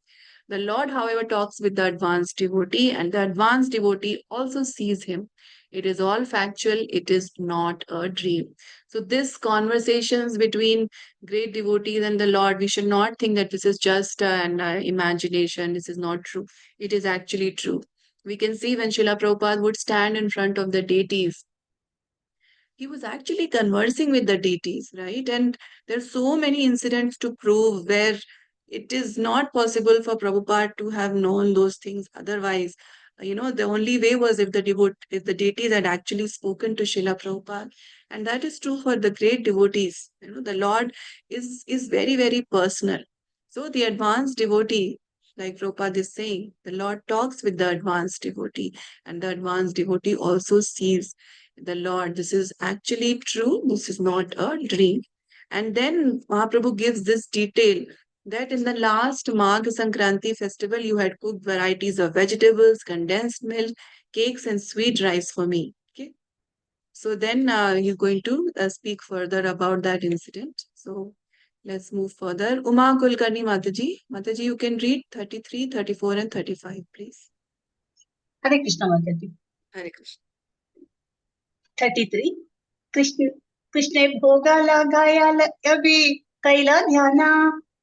The Lord, however, talks with the advanced devotee, and the advanced devotee also sees him. It is all factual, it is not a dream. So, this conversations between great devotees and the Lord, we should not think that this is just an imagination, this is not true. It is actually true. We can see when Srila Prabhupada would stand in front of the deities, he was actually conversing with the deities, right? And there's so many incidents to prove where it is not possible for Prabhupada to have known those things otherwise. You know, the only way was if if the deities had actually spoken to Srila Prabhupada. And that is true for the great devotees. You know, the Lord is very, very personal. So the advanced devotee, like Prabhupada is saying, the Lord talks with the advanced devotee, and the advanced devotee also sees the Lord. This is actually true. This is not a dream. And then Mahaprabhu gives this detail that in the last Magh Sankranti festival, you had cooked varieties of vegetables, condensed milk, cakes, and sweet rice for me. Okay. So then he's going to speak further about that incident. So let's move further. Uma Kulkarni Mataji. Mataji, you can read 33, 34, and 35, please. Hare Krishna Mataji. Hare Krishna. 33. कृष्णे भोगाला गायाला अभि कैला ध्याना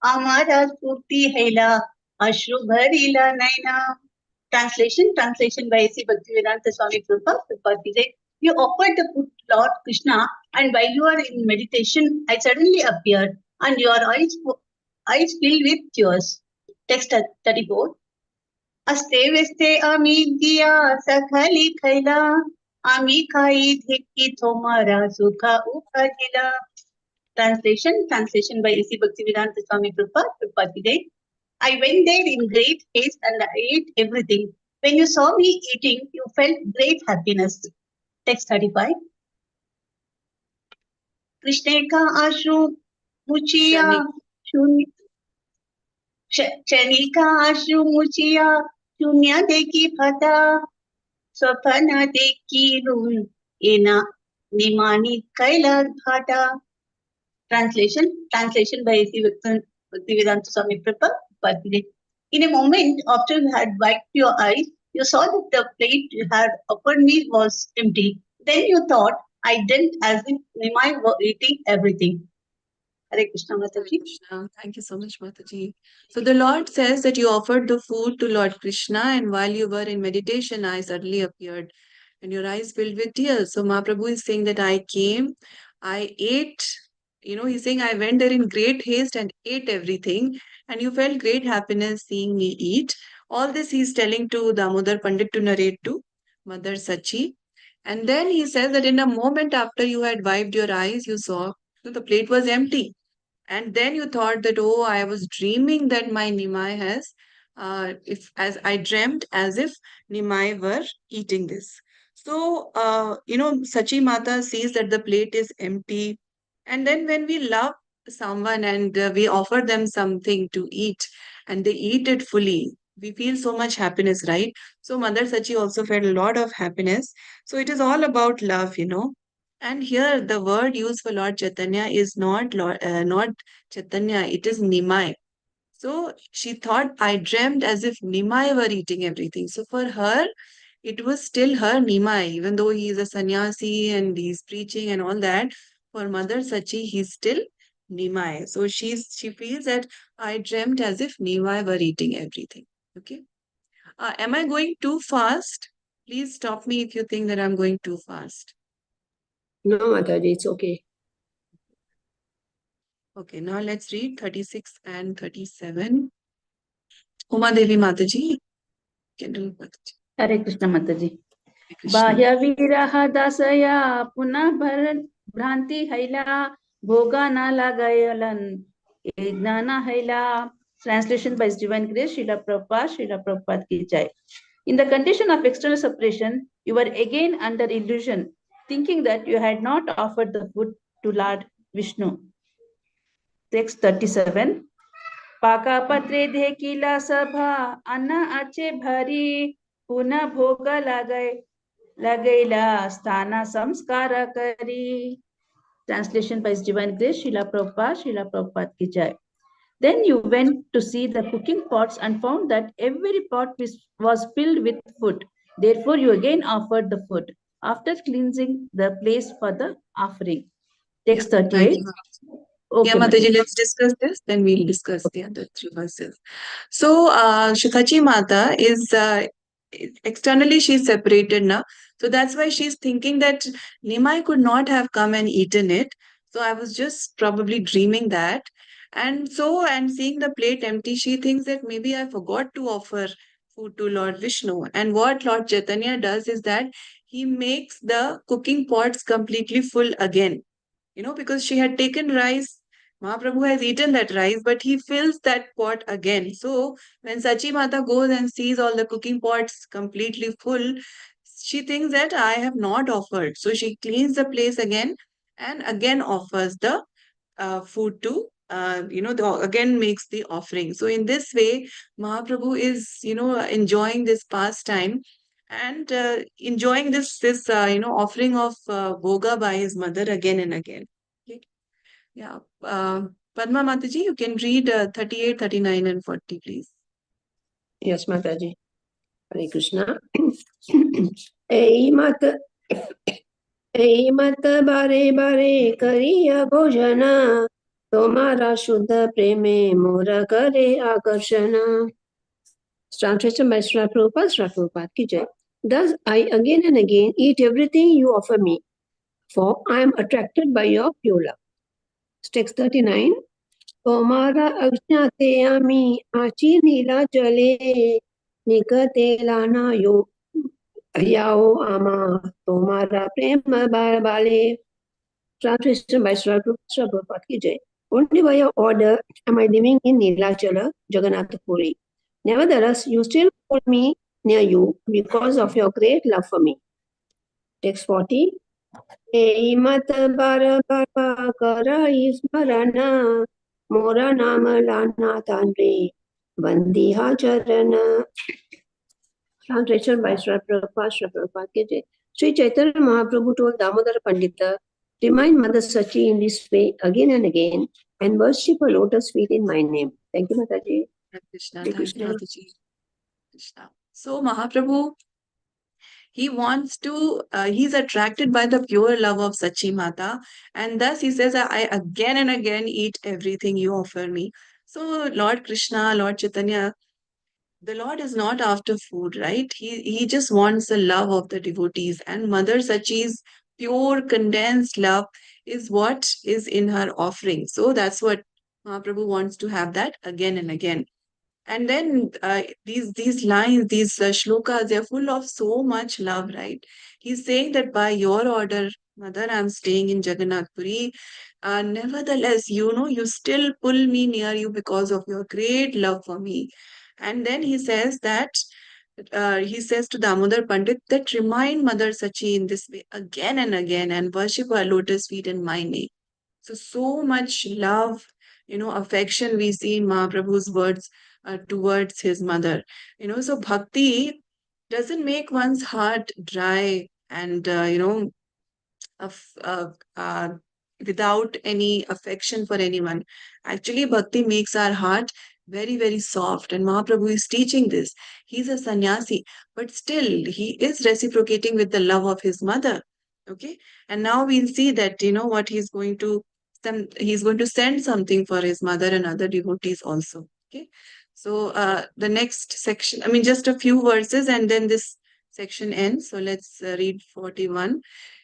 आमारा स्फूर्ती हैला अश्रु भरीला नैना. Translation by C. Bhaktivedanta Swami Prabhupada. He said, you offered the food to Lord Krishna, and while you are in meditation, I suddenly appeared, and your eyes filled with tears. Text 34. अस्ते वेस्ते आम्ही दिया सखाली खैला आम्ही खाई धिक्की थोमारा सुखा उखाजिला. Translation by A.C. Bhaktivedanta Swami Prabhupada. I went there in great haste and I ate everything. When you saw me eating, you felt great happiness. Text 35. Krishna का आश्रु मुचिया शून्य क्षणिका आश्रु मुचिया शून्य देखी फता स्वप्न देखी रून एना निमानी कैला घाटा. Translation by A.C. Bhaktivedanta Swami Prabhupada. In a moment after you had wiped your eyes, you saw that the plate you had offered me was empty. Then you thought I didn't as if Nimai were eating everything. Hare Krishna, Mataji. Krishna. Thank you so much, Mataji. So the Lord says that you offered the food to Lord Krishna, and while you were in meditation, I suddenly appeared, and your eyes filled with tears. So Mahaprabhu is saying that I came, I ate. He's saying I went there in great haste and ate everything, and you felt great happiness seeing me eat. All this he's telling to Damodar Pandit to narrate to Mother Sachi. And then he says that in a moment after you had wiped your eyes, you saw the plate was empty. And then you thought that, oh, I was dreaming that my Nimai has, if as I dreamt as if Nimai were eating this. So, Sachi Mata sees that the plate is empty. And then when we love someone and we offer them something to eat and they eat it fully, we feel so much happiness, right? So, Mother Sachi also felt a lot of happiness. So, it is all about love. And here the word used for Lord Chaitanya is not Chaitanya, it is Nimai. So she thought I dreamt as if Nimai were eating everything. So for her, it was still her Nimai, even though he is a sannyasi and he's preaching and all that. For Mother Sachi, he's still Nimai. So she feels that I dreamt as if Nimai were eating everything. Okay. Am I going too fast? Please stop me if you think that I'm going too fast. No, Mataji, it's okay. Okay, now let's read 36 and 37. Uma Devi Mataji. Can do Mataji. Hare Krishna Mataji. Hare Krishna. बाह्य विरह दासया पुनः भ्रांति हैला भोगा न लगायलन ज्ञान हैला. Translation by His Divine Grace, Srila Prabhupada ki jai. In the condition of external separation, you were again under illusion, thinking that you had not offered the food to Lord Vishnu. Text 37. पाका पत्रे देखिला सभा अन्न अच्छे भरी पुनः भोग लगैला स्थान संस्कार करी. Translation by His Divine Grace, Srila Prabhupada ki jai. Then you went to see the cooking pots and found that every pot was filled with food. Therefore, you again offered the food after cleansing the place for the offering. Text 38. Okay, Mataji, let's discuss this, then we'll discuss the other three verses. So, Sachi Mata is externally she's separated now. So that's why she's thinking that Nimai could not have come and eaten it. So I was just probably dreaming that. And seeing the plate empty, she thinks that maybe I forgot to offer food to Lord Vishnu. And what Lord Chaitanya does is that he makes the cooking pots completely full again. Because she had taken rice, Mahaprabhu has eaten that rice, but he fills that pot again. So when Sachi Mata goes and sees all the cooking pots completely full, she thinks that I have not offered. So she cleans the place again and again offers the food to, again makes the offering. So in this way, Mahaprabhu is, enjoying this pastime and enjoying this offering of bhoga by his mother again and again. Okay. Yeah. Padma Mataji, you can read 38, 39 and 40, please. Yes, Mataji. Hare Krishna. Eimat bare bare kariya bhojana tomara shuddha preme mora kare akarshana. Translation by Srila Prabhupada ki jai. Thus I again and again eat everything you offer me, for I am attracted by your pure love. Text 39. Tomara ajnate ami achi nila jale Nikate lana yo yao ama tomara prema bale. Translation by Sri Prabhupada ki jai. Only by your order am I living in Nilachala, Jagannath Puri. Nevertheless, you still hold me near you because of your great love for me. Text 40. Mat bara bara kara ismarana mora nama lana tanre bandiha charana. Translation by Sri Prabhupada ki jai. Sri Chaitanya Mahaprabhu told Damodar Pandita, remind Mother Sachi in this way again and again and worship her lotus feet in my name. Thank you, Mataji. Krishna, thank you, Mataji. Krishna. So Mahaprabhu, he wants to, he's attracted by the pure love of Sachi Mata, and thus he says, I again and again eat everything you offer me. So Lord Krishna, Lord Chaitanya, the Lord is not after food, right? He just wants the love of the devotees, and Mother Sachi's pure condensed love is what is in her offering. So that's what Mahaprabhu wants to have that again and again. And then these lines, these shlokas, they're full of so much love, right? He's saying that by your order, Mother, I'm staying in Jagannath Puri. Nevertheless, you still pull me near you because of your great love for me. And then he says that, he says to Damodar Pandit that remind Mother Sachi in this way again and again and worship her lotus feet in my name. So much love, affection we see in Mahaprabhu's words towards his mother. So bhakti doesn't make one's heart dry and, of, without any affection for anyone. Actually, bhakti makes our heart very, very soft. And Mahaprabhu is teaching this. He's a sannyasi, but still he is reciprocating with the love of his mother. Okay. And now we'll see that, what he's going to send something for his mother and other devotees also. Okay. So the next section, I mean, just a few verses and then this section ends. So let's read 41.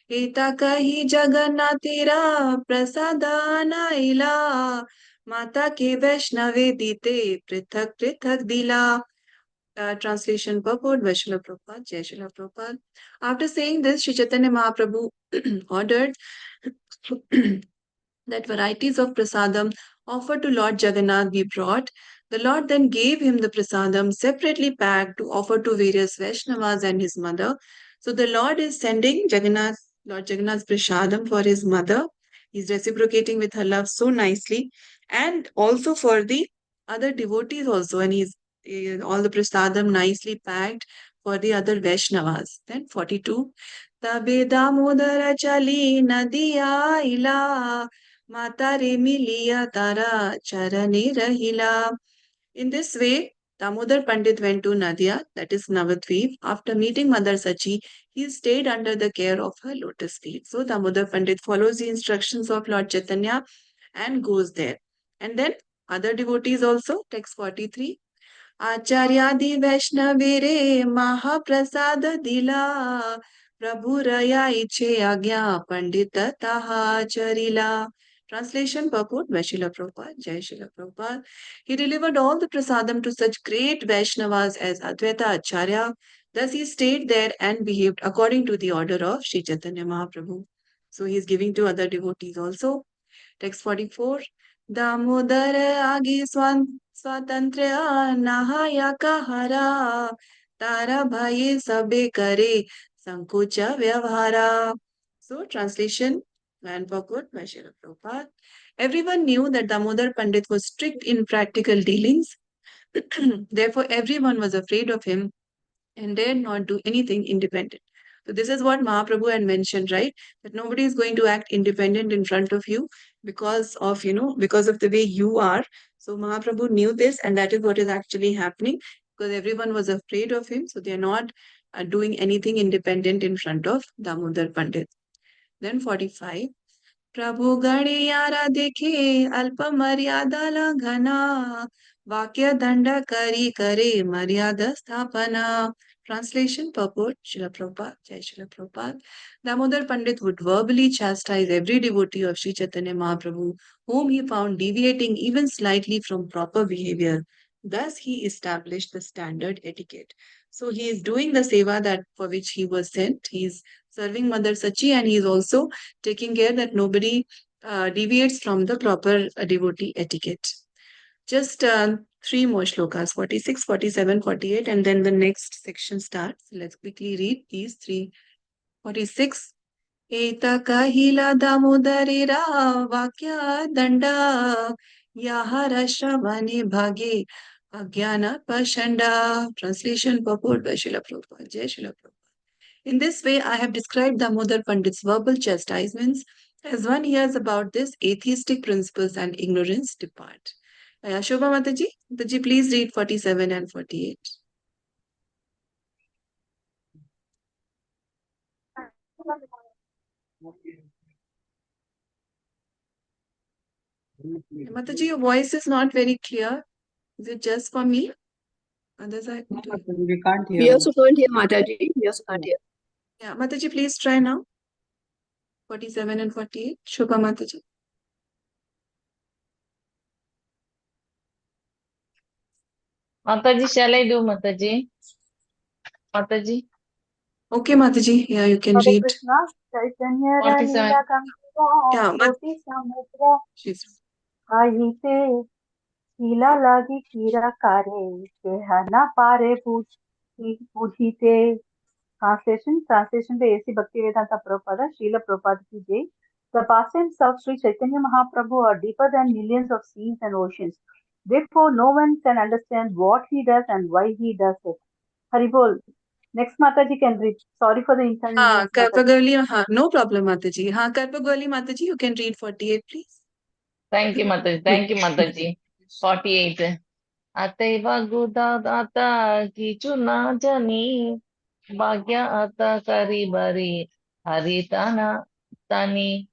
Eta kahi jagannatira prasadana ila mata ke vaishnave dite prithak prithak dila. Translation purport by Srila Prabhupada, Jai Srila Prabhupada. After saying this, Sri Chaitanya Mahaprabhu ordered that varieties of prasadam offered to Lord Jagannath be brought. The Lord then gave him the prasadam separately packed to offer to various Vaishnavas and his mother. So the Lord is sending Lord Jagannath's prasadam for his mother. He's reciprocating with her love so nicely, and also for the other devotees also, and he's all the prasadam nicely packed for the other Vaishnavas. Then 42. Tabe damodara chali nadiya ila Mata re miliya tara charane rahila. In this way, Damodar Pandit went to Nadia, that is Navadvip. After meeting Mother Sachi, he stayed under the care of her lotus feet. So Damodar Pandit follows the instructions of Lord Chaitanya and goes there. And then other devotees also, text 43. आचार्यादि वैष्णवेरे महाप्रसाद दिला प्रभु रया इच्छे आज्ञा पंडित ताहा चरिला. Translation purport by Srila Prabhupada, Jai Srila Prabhupada. He delivered all the prasadam to such great Vaishnavas as Advaita Acharya. Thus he stayed there and behaved according to the order of Sri Chaitanya Mahaprabhu. So he is giving to other devotees also. Text 44. Damodar आगे स्वातंत्र्य नहाया कहरा तारा भाई सबे करे संकोच व्यवहारा. So translation and purport by Srila Prabhupada. Everyone knew that Damodar Pandit was strict in practical dealings. Therefore, everyone was afraid of him and dared not do anything independent. So this is what Mahaprabhu had mentioned, right? That nobody is going to act independent in front of you because of the way you are. So Mahaprabhu knew this, and that is what is actually happening, because everyone was afraid of him. So they are not doing anything independent in front of Damodar Pandit. Then 45. प्रभु गणियारा देखे अल्प मर्यादा लंघना वाक्य दंड करी करे मर्यादा स्थापना. Translation purport, Srila Prabhupada, Jai Srila Prabhupada. Damodar Pandit would verbally chastise every devotee of Sri Chaitanya Mahaprabhu whom he found deviating even slightly from proper behavior. Thus, he established the standard etiquette. So he is doing the seva that for which he was sent. He is serving Mother Sachi, and he is also taking care that nobody deviates from the proper devotee etiquette. Just three more shlokas, 46, 47, 48, and then the next section starts. Let's quickly read these three. 46. Eta kahila damodarira vakya danda yahara shravane bhage agyana pashanda. Translation purport by Srila Prabhupada. Jai Srila Prabhupada. In this way, I have described Damodar Pandit's verbal chastisements. As one hears about this, atheistic principles and ignorance depart. Shobha Mataji, please read 47 and 48. Mataji, your voice is not very clear. Is it just for me? Others are able to hear. We can't hear. We also can't hear Mataji. We also can't hear. Yeah, Mataji, please try now. 47 and 48. Shobha Mataji. Mataji, shall I do, Mataji? Mataji? Okay, Mataji. Yeah, you can read. Krishna, Chaitanya 47. Lila Ganga, Yeah, Jyoti Samudra, she's Ahite, Hila Lagi Kira Kare, Kehana Pare Pujite. Translation by A.C. Bhaktivedanta Prabhupada, Srila Prabhupada ki Jai. The pastimes of Sri Chaitanya Mahaprabhu are deeper than millions of seas and oceans. Therefore, no one can understand what he does and why he does it. Haribol. Next Mataji can read. Sorry for the inconvenience. Karpagoli, no problem, Mataji. Karpagoli Mataji, you can read 48, please. Thank you, Mataji. Thank you, Mataji. 48. Ataiva Gudadata Kichuna Jani Bhagya Ata Karibari Haritana Tani.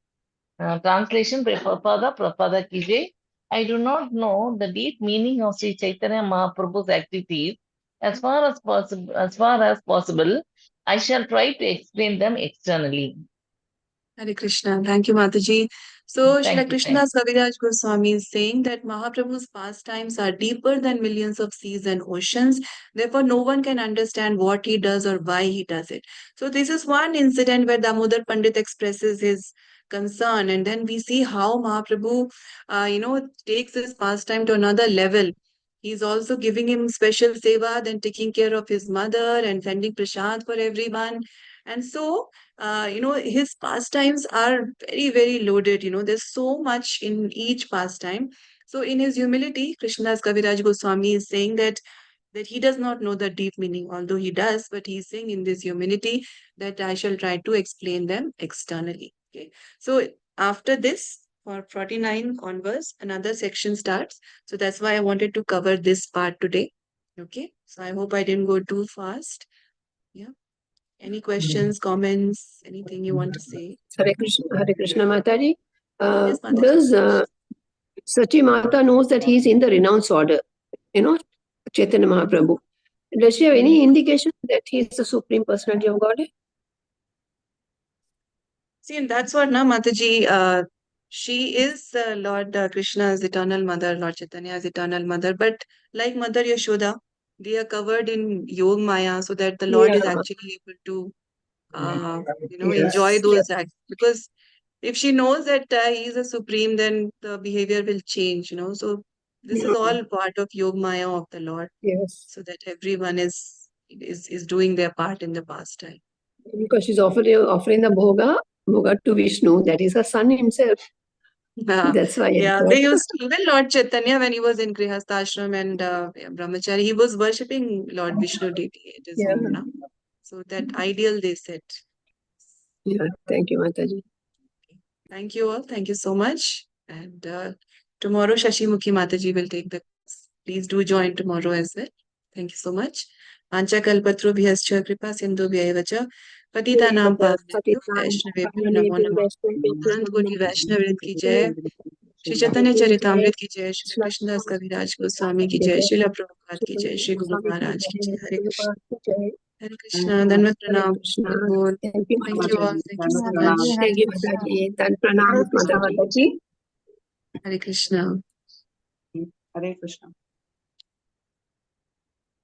Translation by Prabhupada ki Jai. I do not know the deep meaning of Sri Chaitanya Mahaprabhu's activities. As far as possible, I shall try to explain them externally. Hare Krishna. Thank you, Mataji. So, Thank Srila you, Krishnadas Kaviraj Goswami is saying that Mahaprabhu's pastimes are deeper than millions of seas and oceans. Therefore, no one can understand what he does or why he does it. So, this is one incident where Damodar Pandit expresses his concern, and then we see how Mahaprabhu, takes his pastime to another level. He's also giving him special seva, then taking care of his mother and sending prasad for everyone. And so, his pastimes are very, very loaded. There's so much in each pastime. So, in his humility, Krishnadas Kaviraj Goswami is saying that he does not know the deep meaning, although he does, but he's saying in this humility that I shall try to explain them externally. Okay. So, after this, for 49 onwards, another section starts. So, that's why I wanted to cover this part today. Okay. So, I hope I didn't go too fast. Yeah. Any questions, comments, anything you want to say? Hare Krishna Mataji. Yes, Mataji. Does Sachi Mata knows that he is in the renounced order? Chaitanya Mahaprabhu. Does she have any indication that he is the Supreme Personality of Godhead? See, and that's what, Mataji, she is Lord Krishna's eternal mother, Lord Chaitanya's eternal mother. But like Mother Yashoda, they are covered in Yog Maya so that the Lord is actually able to, enjoy those acts. Because if she knows that he is a supreme, then the behavior will change, So this is all part of Yog Maya of the Lord. Yes. So that everyone is doing their part in the pastime. Because she's offering the bhoga to Vishnu, that is her son himself. That's why. Yeah, they used to, even Lord Chaitanya, when he was in Grihastha and Brahmachari, he was worshipping Lord Vishnu deity at his home. Now. So that ideal they set. Yeah, thank you, Mataji. Thank you all. Thank you so much. And tomorrow, Shashimukhi Mataji will take the class. Please do join tomorrow as well. Thank you so much. Ancha kalpatru bhyascha kripa sindhu bhyayavacha patita nam pavnebhyo vaishnavebhyo namo namah. Anant Koti Vaishnav ki jai. Shri Chaitanya Charitamrita की जय, श्री कृष्णदास कविराज गोस्वामी की जय, श्रीला प्रभुपाद की जय, श्री गुरु महाराज की जय. हरे Krishna. Hare Krishna. Dhanvat pranam. Thank you all. Thank you so much. Thank you, Mataji. Dhan pranam, Mataji. Hare Krishna. Hare Krishna.